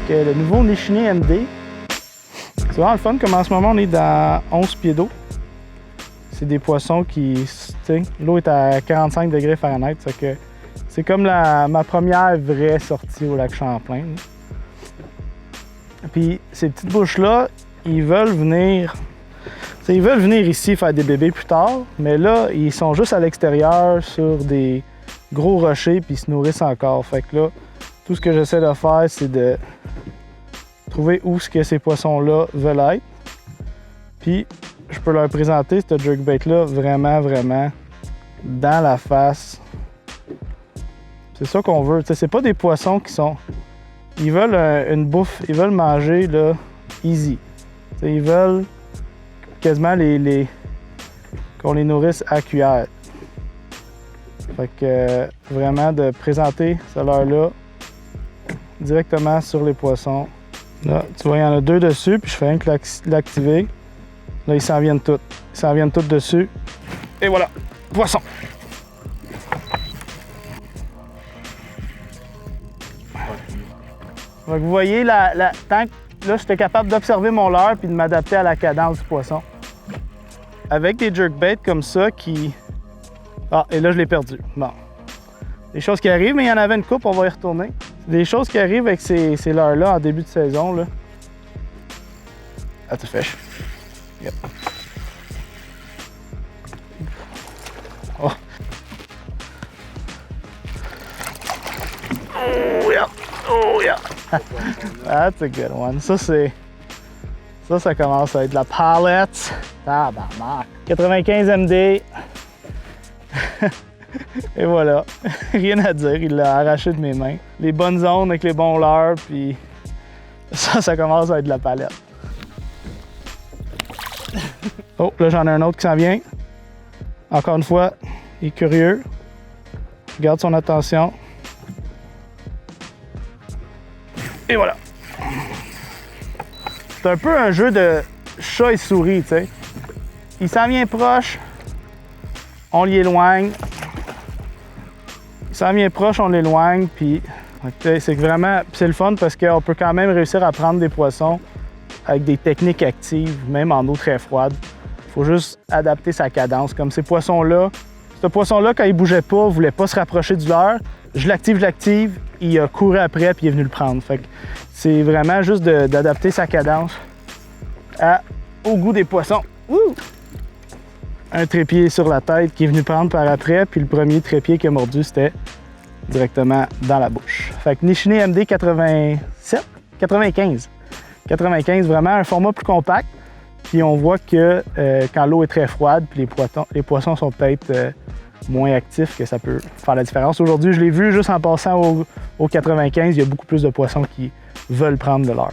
le nouveau Nishini MD. C'est vraiment le fun, comme en ce moment on est dans 11 pieds d'eau. C'est des poissons qui, l'eau est à 45 degrés Fahrenheit, c'est comme ma première vraie sortie au lac Champlain. Puis ces petites bouches-là, ils veulent venir ici faire des bébés plus tard, mais là, ils sont juste à l'extérieur sur des gros rochers puis ils se nourrissent encore. Fait que là, tout ce que j'essaie de faire, c'est de trouver où ce que ces poissons-là veulent être. Puis je peux leur présenter ce jerkbait-là vraiment, vraiment dans la face. C'est ça qu'on veut. C'est pas des poissons qui sont... Ils veulent une bouffe, ils veulent manger là, easy. T'sais, ils veulent quasiment qu'on les nourrisse à cuillère. Fait que vraiment de présenter ce leurre-là directement sur les poissons. Là, tu vois, il y en a 2 dessus, puis je fais rien que l'activer. Là, ils s'en viennent tous. Ils s'en viennent tous dessus. Et voilà, poisson! Donc, vous voyez, tant que là, j'étais capable d'observer mon leurre puis de m'adapter à la cadence du poisson. Avec des jerkbaits comme ça qui... Ah, et là, je l'ai perdu. Bon. Des choses qui arrivent, mais il y en avait une coupe, on va y retourner. Des choses qui arrivent avec ces leurres-là en début de saison, là. Ah, tu fais. Yep. Oh. Oh, yeah. Oh, yeah. That's a good one. Ça commence à être de la palette. Tabarnak. 95 MD. Et voilà. Rien à dire, il l'a arraché de mes mains. Les bonnes zones avec les bons leurres, puis ça commence à être de la palette. Oh, là j'en ai un autre qui s'en vient. Encore une fois, il est curieux. Garde son attention. Et voilà. C'est un peu un jeu de chat et souris, tu sais. Il s'en vient proche, on l'éloigne. Il s'en vient proche, on l'éloigne, puis c'est vraiment... c'est le fun parce qu'on peut quand même réussir à prendre des poissons avec des techniques actives, même en eau très froide. Il faut juste adapter sa cadence. Comme ces poissons-là, ce poisson-là, quand il bougeait pas, voulait pas se rapprocher du leurre. Je l'active, il a couru après puis il est venu le prendre. Fait que c'est vraiment juste d'adapter sa cadence au goût des poissons. Wouh! Un trépied sur la tête qui est venu prendre par après, puis le premier trépied qui a mordu, c'était directement dans la bouche. Fait que Nishini MD 95. 95, vraiment un format plus compact. Puis on voit que quand l'eau est très froide, puis les poissons sont peut-être moins actifs, que ça peut faire la différence. Aujourd'hui, je l'ai vu juste en passant au 95, il y a beaucoup plus de poissons qui veulent prendre de l'heure.